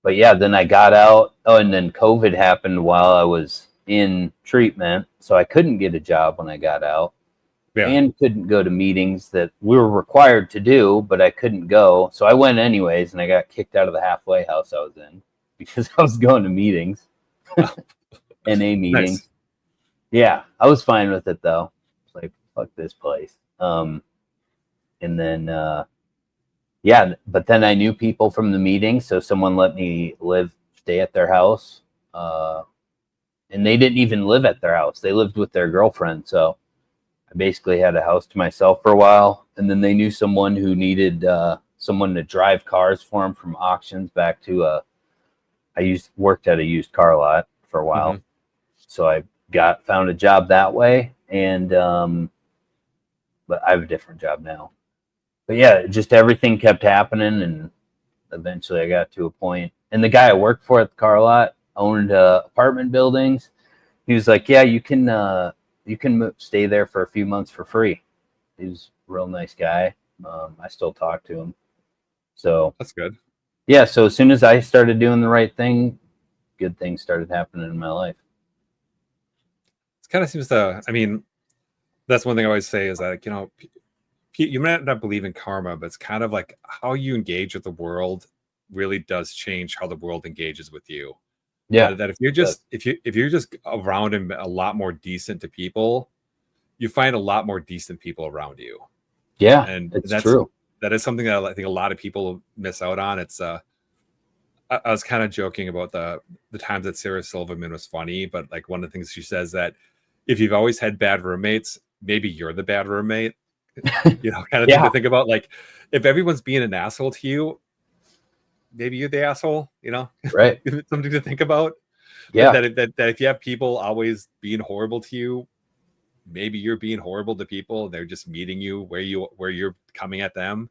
But yeah, then I got out. Oh, and then COVID happened while I was in treatment, so I couldn't get a job when I got out, and couldn't go to meetings that we were required to do, but I couldn't go. So I went anyways, and I got kicked out of the halfway house I was in because I was going to meetings, NA meetings. Nice. Yeah, I was fine with it though. It's like, fuck this place. And then yeah, but then I knew people from the meeting, so someone let me stay at their house. And they didn't even live at their house. They lived with their girlfriend. So I basically had a house to myself for a while. And then they knew someone who needed someone to drive cars for them from auctions back to worked at a used car lot for a while. Mm-hmm. So I found a job that way. And but I have a different job now. But yeah, just everything kept happening, and eventually I got to a point. And the guy I worked for at the car lot owned apartment buildings. He was like, "Yeah, you can stay there for a few months for free." He was a real nice guy. I still talk to him. So that's good. Yeah. So as soon as I started doing the right thing, good things started happening in my life. It kind of seems to. I mean, that's one thing I always say is that, you know, you might not believe in karma, but it's kind of like how you engage with the world really does change how the world engages with you. Yeah. That if you're just if you're just around and a lot more decent to people, you find a lot more decent people around you. Yeah, and that's true. That is something that I think a lot of people miss out on. It's I was kind of joking about the times that Sarah Silverman was funny, but like one of the things she says that if you've always had bad roommates, maybe you're the bad roommate. You know, kind of thing to think about. Like, if everyone's being an asshole to you, maybe you're the asshole. You know, right? Something to think about. Yeah. That if you have people always being horrible to you, maybe you're being horrible to people. They're just meeting you where you're coming at them.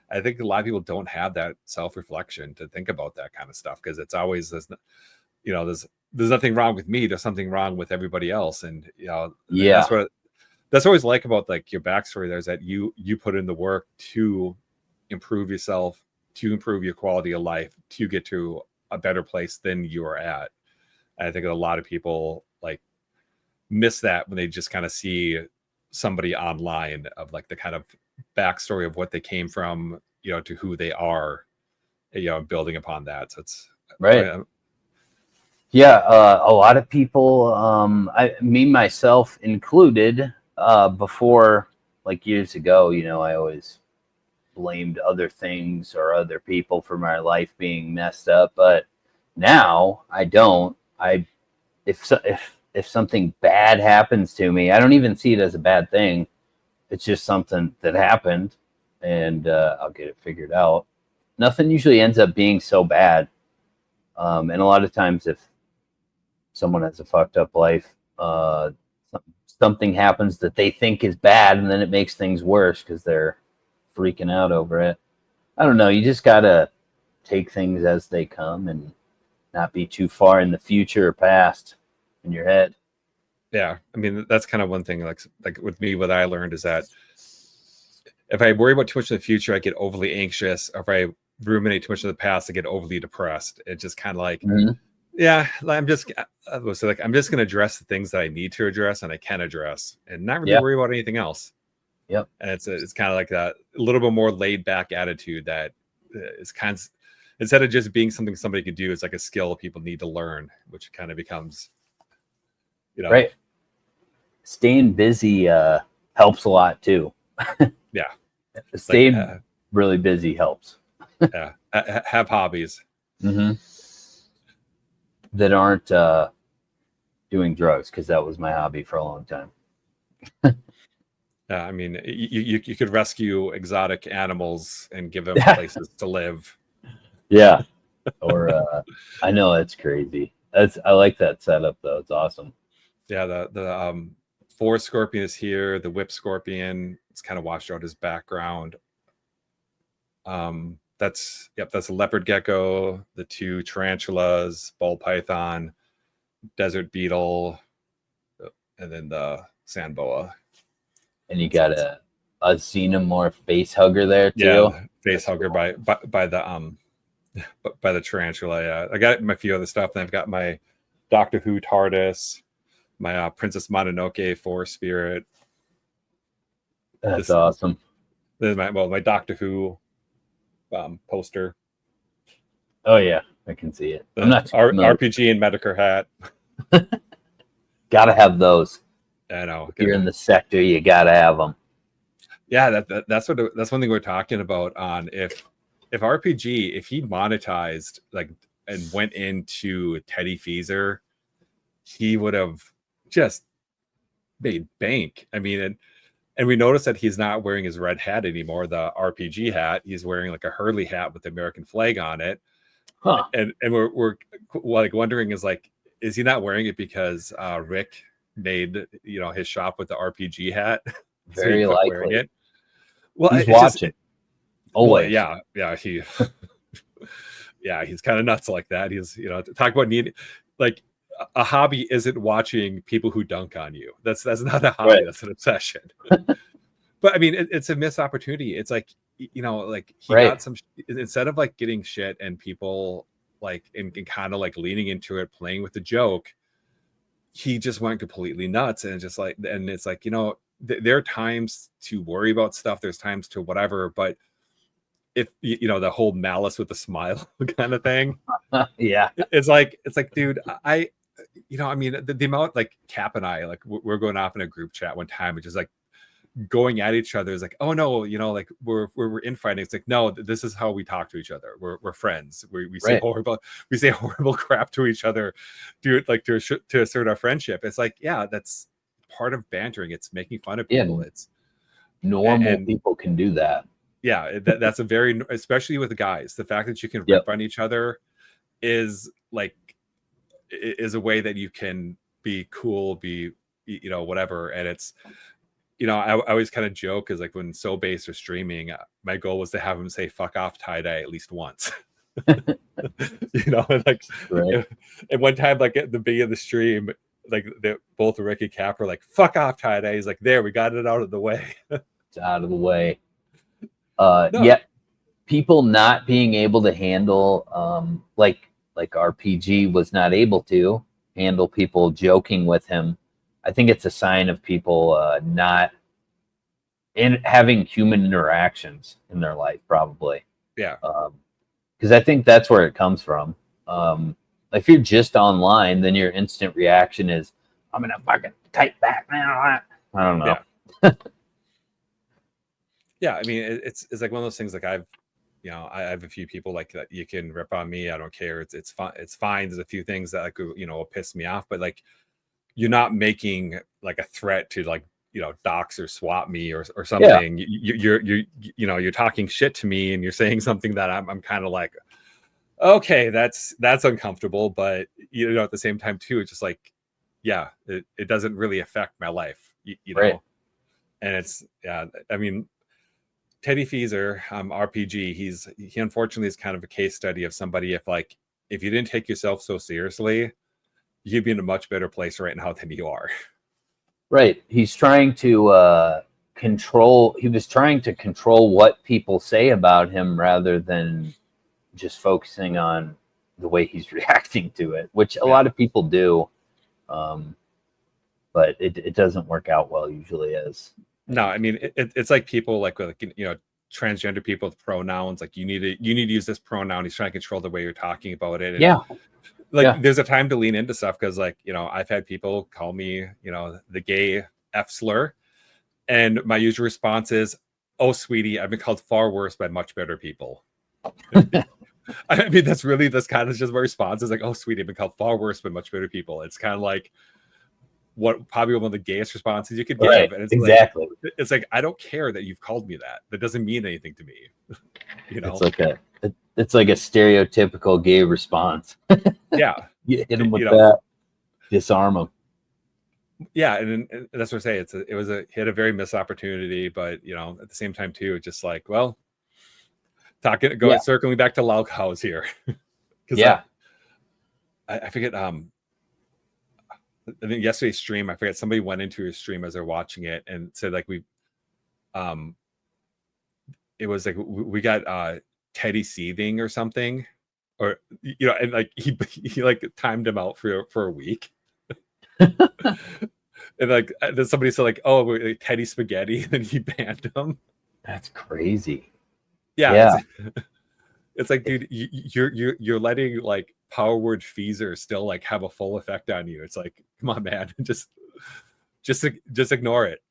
I think a lot of people don't have that self-reflection to think about that kind of stuff, because it's always this, you know, there's nothing wrong with me. There's something wrong with everybody else, and you know, that's what I always like about like your backstory. There's that you put in the work to improve yourself, to improve your quality of life, to get to a better place than you are at. And I think a lot of people like miss that when they just kind of see somebody online of like the kind of backstory of what they came from, you know, to who they are, you know, building upon that. So it's right. Yeah, a lot of people, me myself included, before, like years ago, you know, I always blamed other things or other people for my life being messed up. But now I don't. If something bad happens to me, I don't even see it as a bad thing. It's just something that happened, and I'll get it figured out. Nothing usually ends up being so bad. And a lot of times if someone has a fucked up life, something happens that they think is bad, and then it makes things worse because they're freaking out over it. I don't know. You just got to take things as they come and not be too far in the future or past in your head. Yeah. I mean, that's kind of one thing, like with me, what I learned is that if I worry about too much in the future, I get overly anxious. Or if I ruminate too much in the past, I get overly depressed. It's just kind of like, yeah, I'm just going to address the things that I need to address and I can address, and not really worry about anything else. Yep. And it's kind of like that a little bit more laid back attitude that is kind of, instead of just being something somebody could do, it's like a skill people need to learn, which kind of becomes, you know, right. Staying busy helps a lot too. Yeah. Staying really busy helps. Yeah. Have hobbies. Mm-hmm. That aren't doing drugs, because that was my hobby for a long time. I mean, you could rescue exotic animals and give them places to live. Yeah. Or I know it's crazy. I like that setup though. It's awesome. Yeah, the forest scorpion is here. The whip scorpion, it's kind of washed out his background. That's a leopard gecko, the two tarantulas, ball python, desert beetle, and then the sand boa. And you got a xenomorph face hugger there too. Yeah, face hugger cool. by the tarantula. Yeah, I got my few other stuff. Then I've got my Doctor Who TARDIS, my Princess Mononoke Forest Spirit. That's awesome. This is my Doctor Who poster. Oh yeah, I can see it. I'm not RPG and Medicare hat. Gotta have those. I know. If you're in the sector, you gotta have them. Yeah, that's one thing we're talking about on if RPG, if he monetized like and went into Teddy Feezer, he would have just made bank. I mean, and we noticed that he's not wearing his red hat anymore, the RPG hat. He's wearing like a Hurley hat with the American flag on it. Huh. And we're like wondering is he not wearing it because Rick made his shop with the RPG hat? Very so likely. Wearing it. Well, he's watching. Always. Well, yeah, he's kind of nuts like that. He's talk about needing like a hobby isn't watching people who dunk on you. That's not a hobby. Right. That's an obsession. But I mean, it's a missed opportunity. It's like he got some instead of like getting shit and people like and kind of like leaning into it, playing with the joke. He just went completely nuts and it's like there are times to worry about stuff. There's times to whatever, but if the whole malice with the smile kind of thing, yeah, it's like, dude, I mean, the amount like Cap and I like we're going off in a group chat one time, which is like going at each other is like, oh no, like we're infighting. It's like, no, this is how we talk to each other. We're friends. We say horrible crap to each other, to assert our friendship. It's like, yeah, that's part of bantering. It's making fun of people. It's normal people can do that. Yeah, that's a very, especially with the guys, the fact that you can rip on each other is a way that you can be cool, be whatever. And it's I always kind of joke is like when So Base are streaming, my goal was to have him say "fuck off TieDye" at least once. And one time, like at the beginning of the stream, like both Rick and Cap were like, "Fuck off TieDye." He's like, "There, we got it out of the way." It's out of the way. Yeah, people not being able to handle, like RPG was not able to handle people joking with him. I think it's a sign of people not having human interactions in their life, probably. Yeah. Because I think that's where it comes from. If you're just online, then your instant reaction is, "I'm gonna fucking type back." I don't know. Yeah. Yeah, I mean, it's like one of those things. Like I have a few people like that. You can rip on me. I don't care. It's fine. It's fine. There's a few things that like will piss me off, but like you're not making like a threat to like dox or swap me or something. Yeah. You're talking shit to me and you're saying something that I'm kind of like, okay, that's uncomfortable, but at the same time too, it's just like, yeah, it doesn't really affect my life, right. And it's I mean, Teddy Feezer, RPG, he unfortunately is kind of a case study of somebody if you didn't take yourself so seriously, you'd be in a much better place right now than you are. Right. He's trying to control. He was trying to control what people say about him rather than just focusing on the way he's reacting to it, which a lot of people do. But it doesn't work out well usually as. No, I mean, it's like people like transgender people with pronouns. Like you need to use this pronoun. He's trying to control the way you're talking about it. And there's a time to lean into stuff because I've had people call me the gay F slur, and my usual response is, "Oh, sweetie, I've been called far worse by much better people." I mean, that's kind of just my response is like, "Oh, sweetie, I've been called far worse by much better people." It's kind of like, what probably one of the gayest responses you could Right, give. And it's exactly. like, it's like, I don't care that you've called me that. That doesn't mean anything to me. You know? It's like a stereotypical gay response. Yeah. You hit them with You know, that, disarm them. yeah, and that's what I say. He had a very missed opportunity, but you know, at the same time too, it's just like, well, circling back to Lauk House here. Because I forget, I think yesterday's stream, I forget, somebody went into his stream as they're watching it and said like it was like we got Teddy seething or something, or you know, and like he like timed him out for a week. And like then somebody said like, oh, like, Teddy spaghetti, and then he banned him. That's crazy. Yeah. It's like, dude, you're letting like power word Feezer still like have a full effect on you. It's like, come on, man, just ignore it.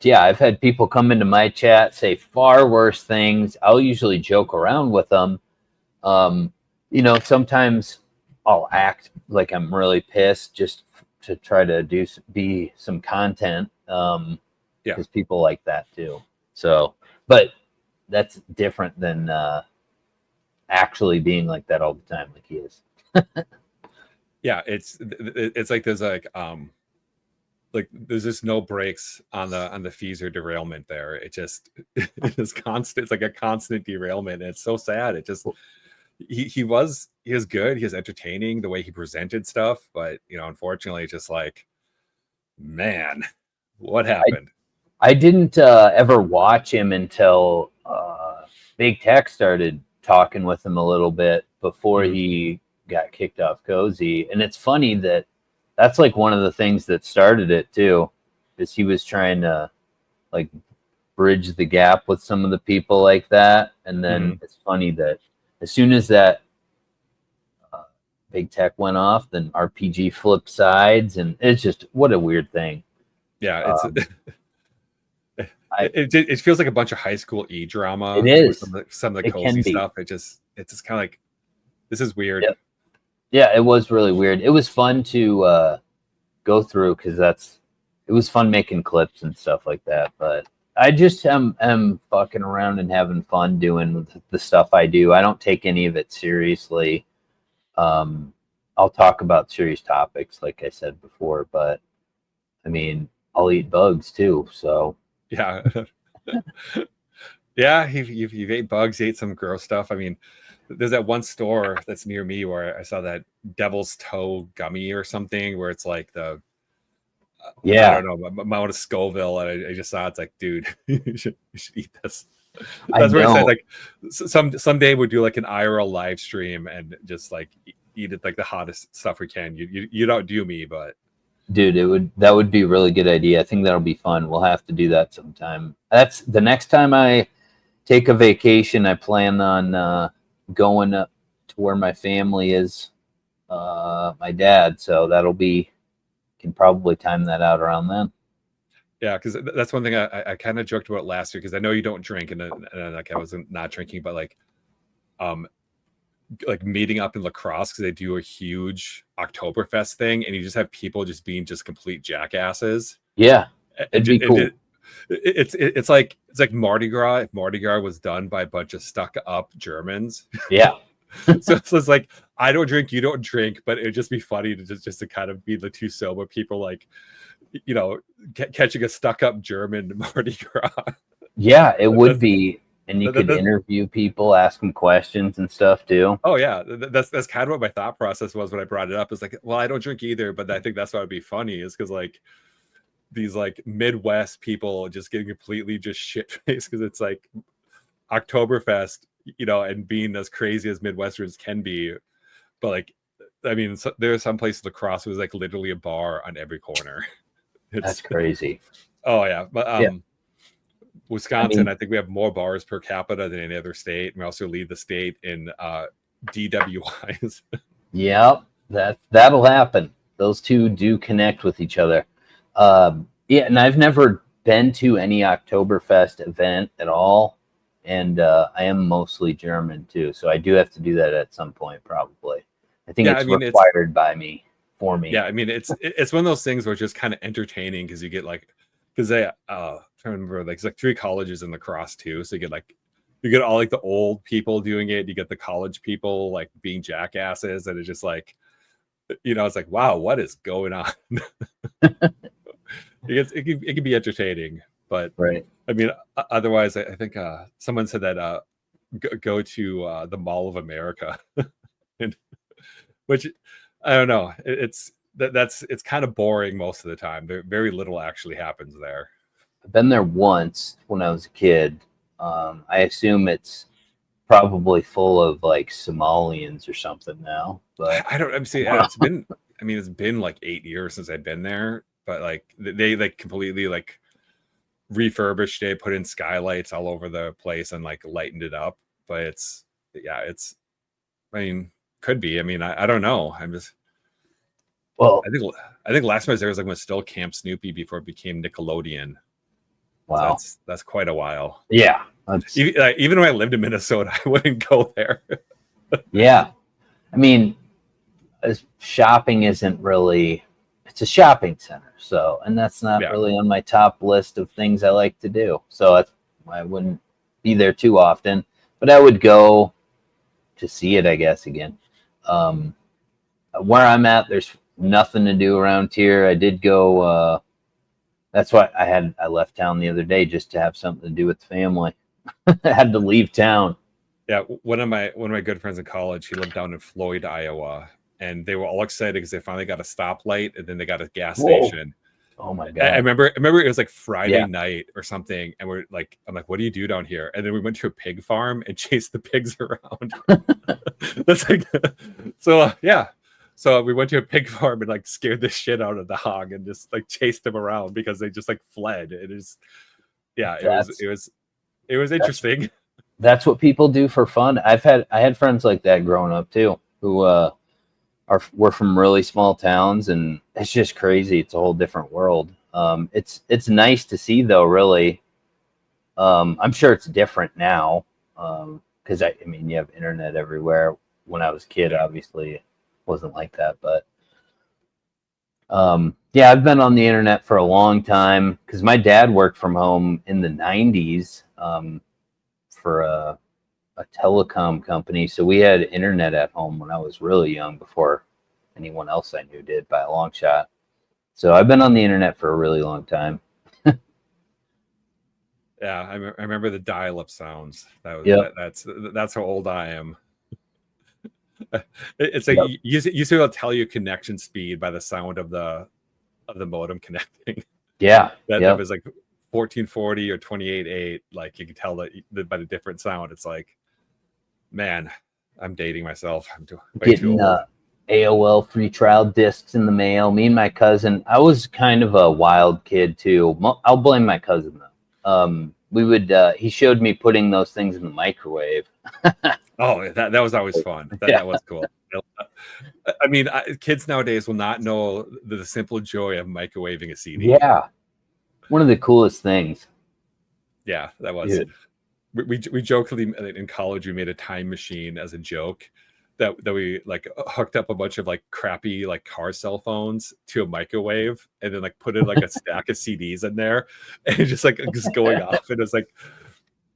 Yeah, I've had people come into my chat say far worse things. I'll usually joke around with them. You know, sometimes I'll act like I'm really pissed just to try to be some content. Because people like that too. So, but that's different than actually being like that all the time, like he is. Yeah, it's like there's just no breaks on the Feezer derailment there. It's constant. It's like a constant derailment, and it's so sad. It just he was good. He was entertaining the way he presented stuff, but you know, unfortunately, just like, man, what happened? I didn't ever watch him until Big Tech started talking with him a little bit before he got kicked off Cozy. And it's funny that's like one of the things that started it too, is he was trying to like bridge the gap with some of the people like that. And then it's funny that as soon as that Big Tech went off, then RPG flipped sides, and it's just, what a weird thing. Yeah, it feels like a bunch of high school drama. It is. Some of the Cozy stuff. It's just kind of like, this is weird. Yep. Yeah, it was really weird. It was fun to go through because it was fun making clips and stuff like that. But I just am fucking around and having fun doing the stuff I do. I don't take any of it seriously. I'll talk about serious topics, like I said before, but I mean, I'll eat bugs too. So yeah, yeah. You've ate bugs, you ate some gross stuff. I mean, there's that one store that's near me where I saw that devil's toe gummy or something, where it's like the I don't know, Mount of Scoville, and I just saw it's like, dude, you should eat this. That's what I said. Like, someday we'll do like an IRL live stream and just like eat it like the hottest stuff we can. You don't do me, but dude, that would be a really good idea. I think that'll be fun. We'll have to do that sometime. That's the next time I take a vacation. I plan on going up to where my family is, my dad. So can probably time that out around then. Yeah, because that's one thing I kind of joked about last year, because I know you don't drink, and like I wasn't not drinking, but like meeting up in La Crosse because they do a huge Oktoberfest thing, and you just have people just being just complete jackasses. Yeah, it'd be cool. It's like Mardi Gras if Mardi Gras was done by a bunch of stuck up Germans. Yeah. So it's like, I don't drink, you don't drink, but it'd just be funny to just to kind of be the two sober people, like, you know, catching a stuck up German Mardi Gras. Yeah, it would be. And you could interview people, ask them questions and stuff too. Oh yeah, that's kind of what my thought process was when I brought it up. It's like, well, I don't drink either, but I think that's why it'd be funny, is because like these like Midwest people just getting completely just shit faced because it's like Oktoberfest, you know, and being as crazy as Midwesterners can be. But like, I mean, there are some places across it was like literally a bar on every corner. That's crazy. Oh yeah, but Wisconsin, I think we have more bars per capita than any other state. We also lead the state in DWIs. Yep, that'll happen. Those two do connect with each other. Yeah, and I've never been to any Oktoberfest event at all, and I am mostly German too, so I do have to do that at some point probably. I think it's required by me. for me. Yeah, I mean, it's one of those things where it's just kind of entertaining because you get like, because they trying to remember, like, it's like 3 colleges in lacrosse too, so you get all like the old people doing it, you get the college people like being jackasses, and it's just like, it's like, wow, what is going on? It can be entertaining, but Right. I mean, otherwise, I think someone said that go to the Mall of America, and, which I don't know. It's kind of boring most of the time. Very little actually happens there. I've been there once when I was a kid. I assume it's probably full of like Somalians or something now, but I don't. I'm saying, yeah, it's been. I mean, it's been like 8 years since I've been there, but like they like completely like refurbished it, put in skylights all over the place, and like lightened it up. But it's. I mean, could be. I mean, I don't know. well, I think last time I was there was like when it was still Camp Snoopy before it became Nickelodeon. wow. So that's quite a while. Yeah. Even when I lived in Minnesota, I wouldn't go there. Yeah. I mean, shopping isn't really, it's a shopping center. So, and that's not really on my top list of things I like to do. So I wouldn't be there too often, but I would go to see it, I guess, again. Where I'm at, there's nothing to do around here. I did go, that's why I left town the other day just to have something to do with the family. I had to leave town. Yeah, one of my good friends in college, he lived down in Floyd, Iowa, and they were all excited because they finally got a stoplight and then they got a gas station. Oh my God. I remember it was like Friday night or something, and I'm like, what do you do down here? And then we went to a pig farm and chased the pigs around. That's like, so yeah. So we went to a pig farm and like scared the shit out of the hog and just like chased them around because they just like fled. It was interesting. That's what people do for fun. I had friends like that growing up too, who were from really small towns, and it's just crazy. It's a whole different world. It's nice to see though, really. I'm sure it's different now, because I mean, you have internet everywhere. When I was a kid, obviously it wasn't like that, but yeah, I've been on the internet for a long time because my dad worked from home in the 90s for a telecom company. So we had internet at home when I was really young, before anyone else I knew did, by a long shot. So I've been on the internet for a really long time. Yeah, I remember the dial-up sounds. That's how old I am. It's like you used to be able to tell your connection speed by the sound of the modem connecting. Yeah, that was like 1440 or 28.8. Like you could tell that by the different sound. It's like, man, I'm dating myself. I'm way too old. AOL free trial discs in the mail. Me and my cousin. I was kind of a wild kid too. I'll blame my cousin though. We would. He showed me putting those things in the microwave. Oh, that was always fun. That was cool. I mean, kids nowadays will not know the simple joy of microwaving a CD. Yeah, one of the coolest things. Yeah, that was. We jokingly in college we made a time machine as a joke that we like hooked up a bunch of like crappy like car cell phones to a microwave and then like put in like a stack of CDs in there and just going off, and it was like,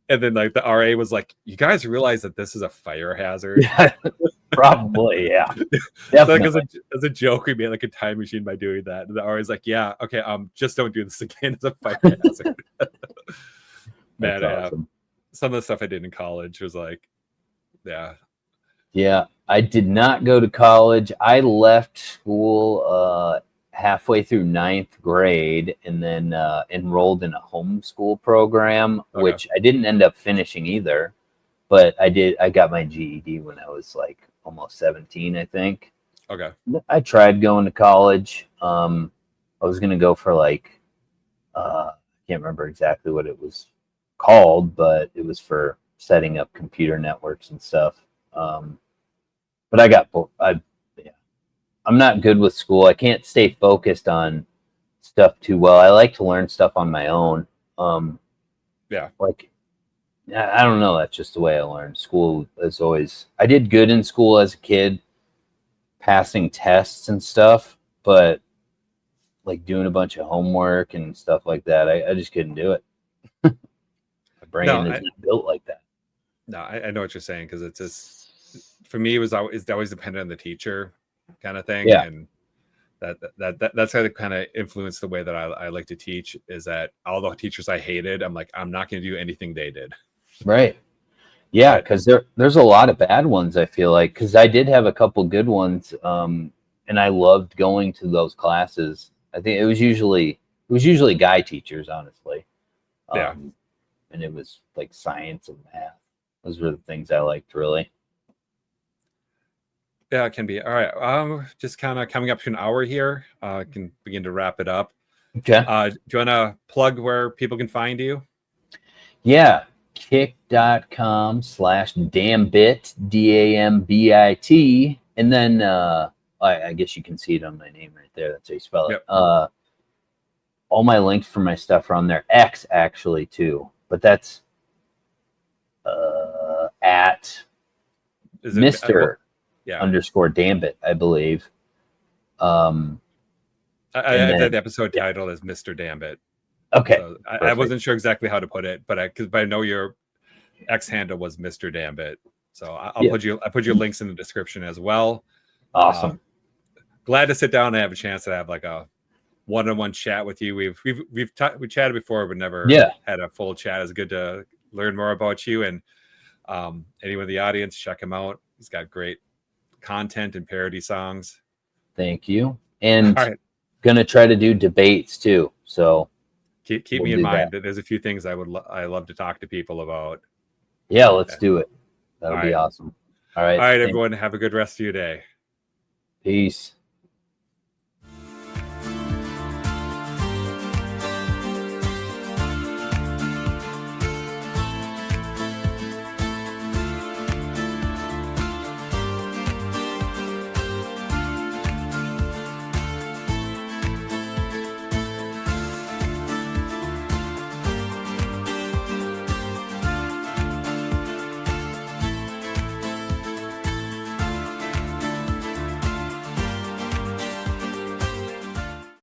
and then like the RA was like, you guys realize that this is a fire hazard? Yeah, probably, yeah. So like as a joke we made like a time machine by doing that, and the RA is like, yeah, okay, just don't do this again as a fire hazard. Man, awesome. Some of the stuff I did in college was like, yeah, I did not go to college. I left school halfway through 9th grade and then enrolled in a homeschool program, which I didn't end up finishing either, but I got my GED when I was like almost 17, I think. Okay. I tried going to college. I was going to go for like, I can't remember exactly what it was called, but it was for setting up computer networks and stuff. But I got bored. I'm not good with school. I can't stay focused on stuff too well. I like to learn stuff on my own. Like, I don't know. That's just the way I learned. School is always, I did good in school as a kid, passing tests and stuff, but like doing a bunch of homework and stuff like that, I just couldn't do it. My brain is not built like that. No, I know what you're saying, because it's just, for me, it's always dependent on the teacher kind of thing. Yeah. And that's how it kind of influenced the way that I like to teach, is that all the teachers I hated, I'm like, I'm not going to do anything they did. Right. Yeah, because there's a lot of bad ones, I feel like, because I did have a couple good ones, and I loved going to those classes. I think it was usually guy teachers, honestly. Yeah. And it was like science and math. Those were the things I liked, really. Yeah, it can be. All right. Just kind of coming up to an hour here. Can begin to wrap it up. Okay. Do you want to plug where people can find you? Yeah. kick.com/dambit, DAMBIT. And then I guess you can see it on my name right there. That's how you spell it. Yep. All my links for my stuff are on there. X, actually, too. But that's at Mr. _Dambit, I believe. The episode title is MrDambit. Okay. So I wasn't sure exactly how to put it, but I know your X handle was MrDambit. So I put your links in the description as well. Awesome. Glad to sit down and have a chance to have like a one-on-one chat with you. We chatted before, but never had a full chat. It's good to learn more about you, and anyone in the audience, check him out. He's got great content and parody songs. Thank you. And gonna try to do debates too. So keep me in mind. There's a few things I love to talk to people about. Yeah, let's do it. That'll be awesome. All right. All right, everyone. Have a good rest of your day. Peace.